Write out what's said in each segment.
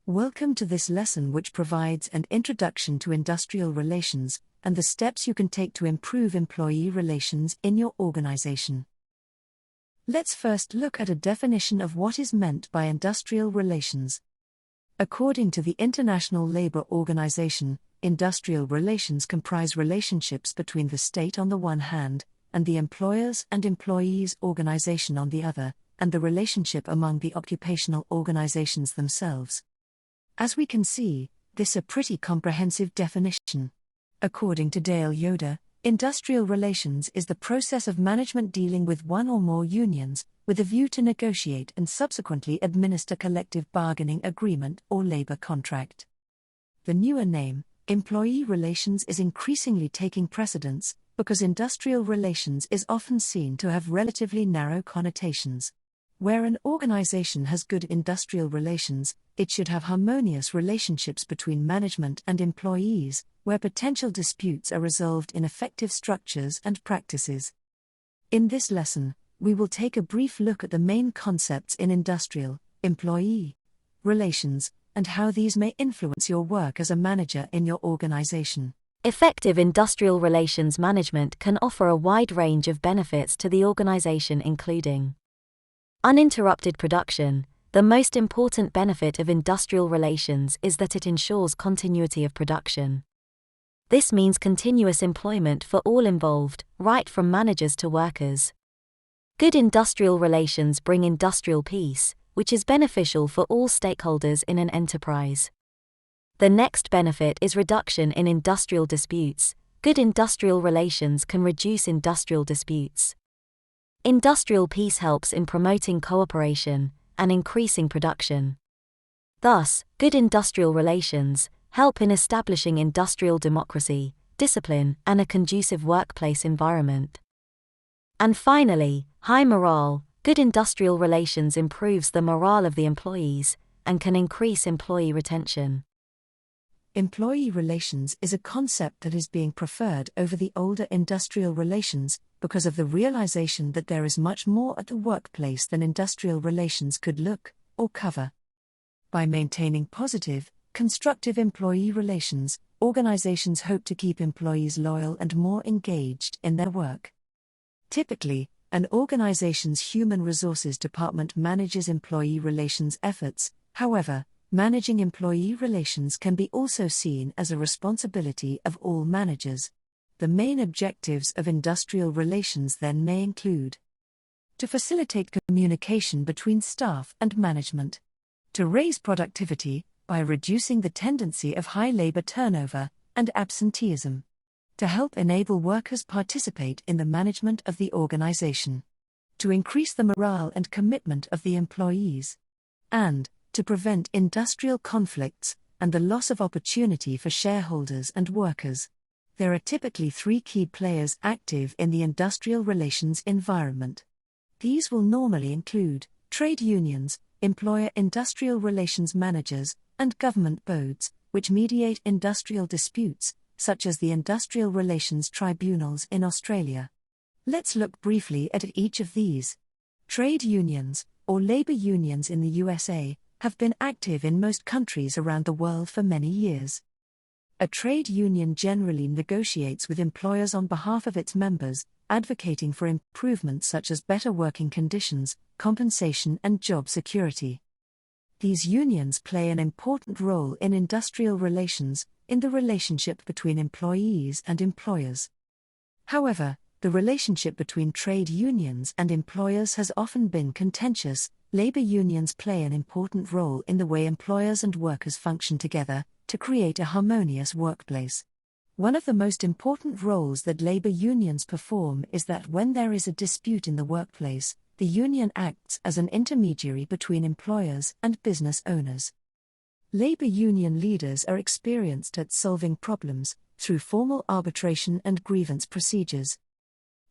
Welcome to this lesson, which provides an introduction to industrial relations and the steps you can take to improve employee relations in your organization. Let's first look at a definition of what is meant by industrial relations. According to the International Labour Organization, industrial relations comprise relationships between the state on the one hand, and the employers and employees organization on the other, and the relationship among the occupational organizations themselves. As we can see, this is a pretty comprehensive definition. According to Dale Yoder, industrial relations is the process of management dealing with one or more unions, with a view to negotiate and subsequently administer collective bargaining agreement or labor contract. The newer name, employee relations, is increasingly taking precedence, because industrial relations is often seen to have relatively narrow connotations. Where an organization has good industrial relations, it should have harmonious relationships between management and employees, where potential disputes are resolved in effective structures and practices. In this lesson, we will take a brief look at the main concepts in industrial, employee relations, and how these may influence your work as a manager in your organization. Effective industrial relations management can offer a wide range of benefits to the organization, including uninterrupted production. The most important benefit of industrial relations is that it ensures continuity of production. This means continuous employment for all involved, right from managers to workers. Good industrial relations bring industrial peace, which is beneficial for all stakeholders in an enterprise. The next benefit is reduction in industrial disputes. Good industrial relations can reduce industrial disputes. Industrial peace helps in promoting cooperation and increasing production. Thus, good industrial relations help in establishing industrial democracy, discipline, and a conducive workplace environment. And finally, high morale. Good industrial relations improves the morale of the employees and can increase employee retention. Employee relations is a concept that is being preferred over the older industrial relations because of the realization that there is much more at the workplace than industrial relations could look or cover. By maintaining positive, constructive employee relations, organizations hope to keep employees loyal and more engaged in their work. Typically, an organization's human resources department manages employee relations efforts. However, managing employee relations can be also seen as a responsibility of all managers. The main objectives of industrial relations then may include: to facilitate communication between staff and management, to raise productivity by reducing the tendency of high labor turnover and absenteeism, to help enable workers participate in the management of the organization, to increase the morale and commitment of the employees, and to prevent industrial conflicts and the loss of opportunity for shareholders and workers. There are typically three key players active in the industrial relations environment. These will normally include trade unions, employer industrial relations managers, and government boards, which mediate industrial disputes, such as the Industrial Relations Tribunals in Australia. Let's look briefly at each of these. Trade unions, or labor unions in the USA, have been active in most countries around the world for many years. A trade union generally negotiates with employers on behalf of its members, advocating for improvements such as better working conditions, compensation, and job security. These unions play an important role in industrial relations, in the relationship between employees and employers. However, the relationship between trade unions and employers has often been contentious. Labor unions play an important role in the way employers and workers function together to create a harmonious workplace. One of the most important roles that labor unions perform is that when there is a dispute in the workplace, the union acts as an intermediary between employers and business owners. Labor union leaders are experienced at solving problems through formal arbitration and grievance procedures.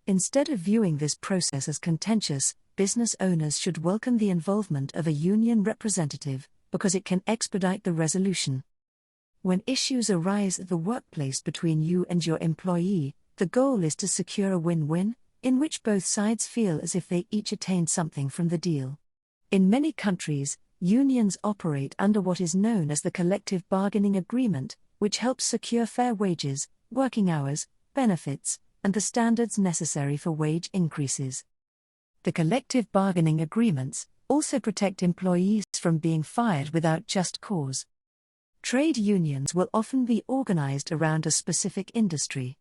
Instead of viewing this process as contentious, business owners should welcome the involvement of a union representative, because it can expedite the resolution. When issues arise at the workplace between you and your employee, the goal is to secure a win-win, in which both sides feel as if they each attained something from the deal. In many countries, Unions operate under what is known as the collective bargaining agreement, which helps secure fair wages, working hours, benefits, and the standards necessary for wage increases. The collective bargaining agreements also protect employees from being fired without just cause. Trade unions will often be organized around a specific industry.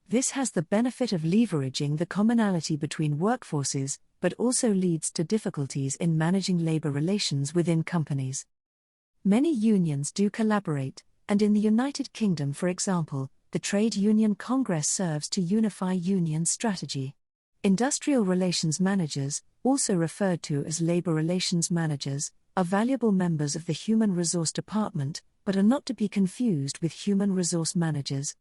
This has the benefit of leveraging the commonality between workforces, but also leads to difficulties in managing labor relations within companies. Many unions do collaborate, and in the United Kingdom, for example, the Trade Union Congress serves to unify union strategy. Industrial relations managers, also referred to as labor relations managers, are valuable members of the human resource department, but are not to be confused with human resource managers.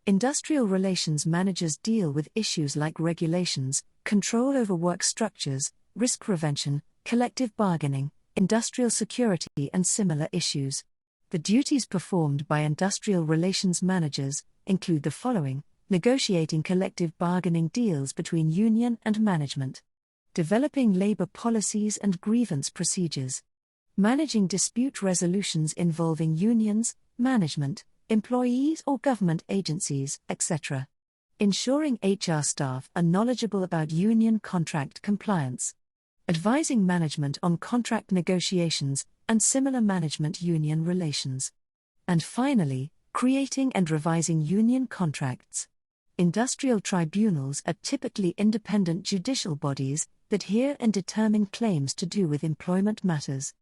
Industrial relations managers deal with issues like regulations, control over work structures, risk prevention, collective bargaining, industrial security, and similar issues. The duties performed by industrial relations managers include the following: negotiating collective bargaining deals between union and management, developing labor policies and grievance procedures, managing dispute resolutions involving unions, management, employees or government agencies, etc. Ensuring HR staff are knowledgeable about union contract compliance. Advising management on contract negotiations and similar management-union relations. And finally, creating and revising union contracts. Industrial tribunals are typically independent judicial bodies that hear and determine claims to do with employment matters.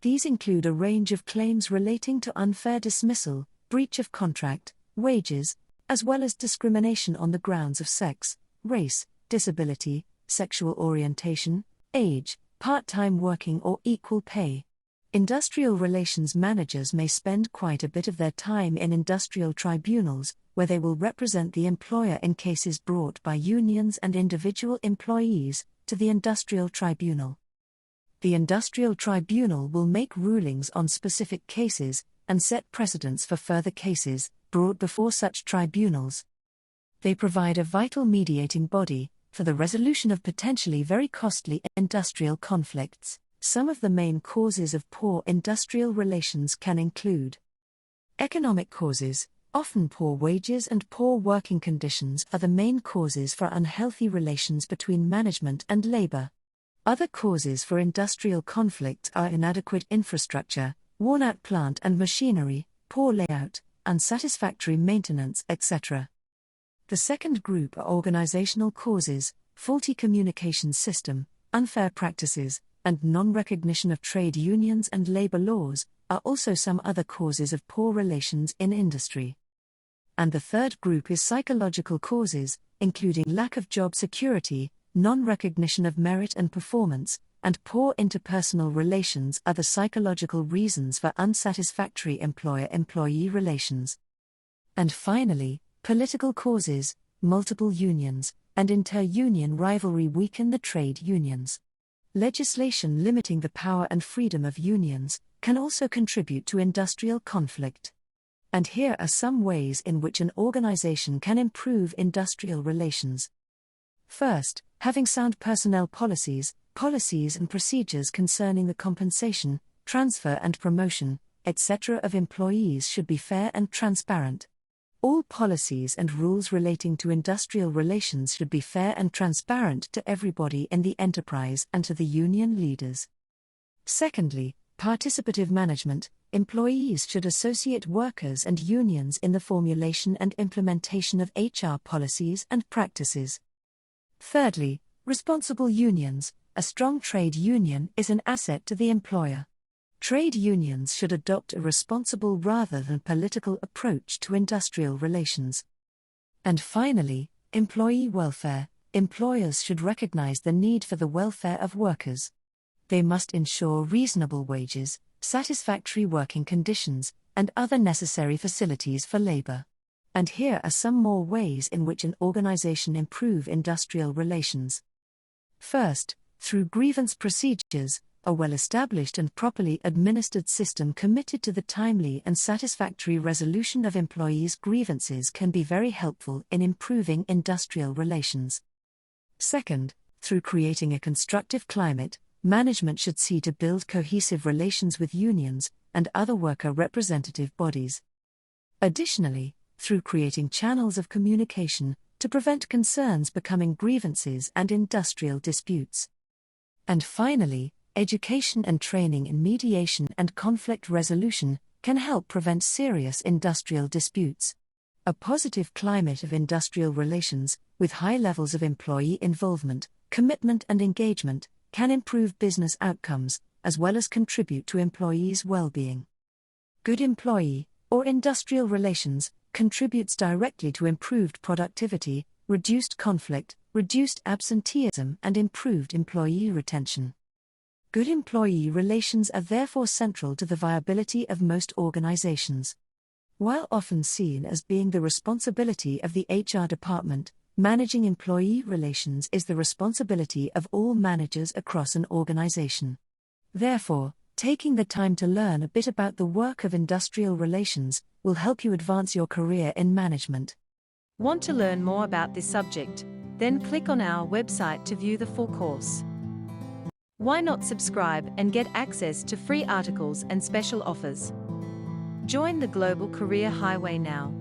These include a range of claims relating to unfair dismissal, breach of contract, wages, as well as discrimination on the grounds of sex, race, disability, sexual orientation, age, part-time working or equal pay. Industrial relations managers may spend quite a bit of their time in industrial tribunals, where they will represent the employer in cases brought by unions and individual employees to the industrial tribunal. The industrial tribunal will make rulings on specific cases and set precedents for further cases brought before such tribunals. They provide a vital mediating body for the resolution of potentially very costly industrial conflicts. Some of the main causes of poor industrial relations can include economic causes. Often poor wages and poor working conditions are the main causes for unhealthy relations between management and labor. Other causes for industrial conflict are inadequate infrastructure, worn-out plant and machinery, poor layout, unsatisfactory maintenance, etc. The second group are organizational causes. Faulty communication system, unfair practices, and non-recognition of trade unions and labor laws are also some other causes of poor relations in industry. And the third group is psychological causes, including lack of job security, non-recognition of merit and performance, and poor interpersonal relations are the psychological reasons for unsatisfactory employer-employee relations. And finally, political causes. Multiple unions and inter-union rivalry weaken the trade unions. Legislation limiting the power and freedom of unions can also contribute to industrial conflict. And here are some ways in which an organization can improve industrial relations. First, having sound personnel policies and procedures concerning the compensation, transfer and promotion, etc. of employees should be fair and transparent. All policies and rules relating to industrial relations should be fair and transparent to everybody in the enterprise and to the union leaders. Secondly, participative management. Employees should associate workers and unions in the formulation and implementation of HR policies and practices. Thirdly, responsible unions. A strong trade union is an asset to the employer. Trade unions should adopt a responsible rather than political approach to industrial relations. And finally, employee welfare. Employers should recognize the need for the welfare of workers. They must ensure reasonable wages, satisfactory working conditions, and other necessary facilities for labor. And here are some more ways in which an organization improve industrial relations. First, through grievance procedures, a well-established and properly administered system committed to the timely and satisfactory resolution of employees' grievances can be very helpful in improving industrial relations. Second, through creating a constructive climate management should see to build cohesive relations with unions and other worker representative bodies. Additionally, through creating channels of communication to prevent concerns becoming grievances and industrial disputes. And finally, education and training in mediation and conflict resolution can help prevent serious industrial disputes. A positive climate of industrial relations, with high levels of employee involvement, commitment and engagement, can improve business outcomes, as well as contribute to employees' well-being. Good employee, or industrial relations, contributes directly to improved productivity, reduced conflict, reduced absenteeism and improved employee retention. Good employee relations are therefore central to the viability of most organizations. While often seen as being the responsibility of the HR department, managing employee relations is the responsibility of all managers across an organization. Therefore, taking the time to learn a bit about the work of industrial relations will help you advance your career in management. Want to learn more about this subject? Then click on our website to view the full course. Why not subscribe and get access to free articles and special offers? Join the Global Career Highway now.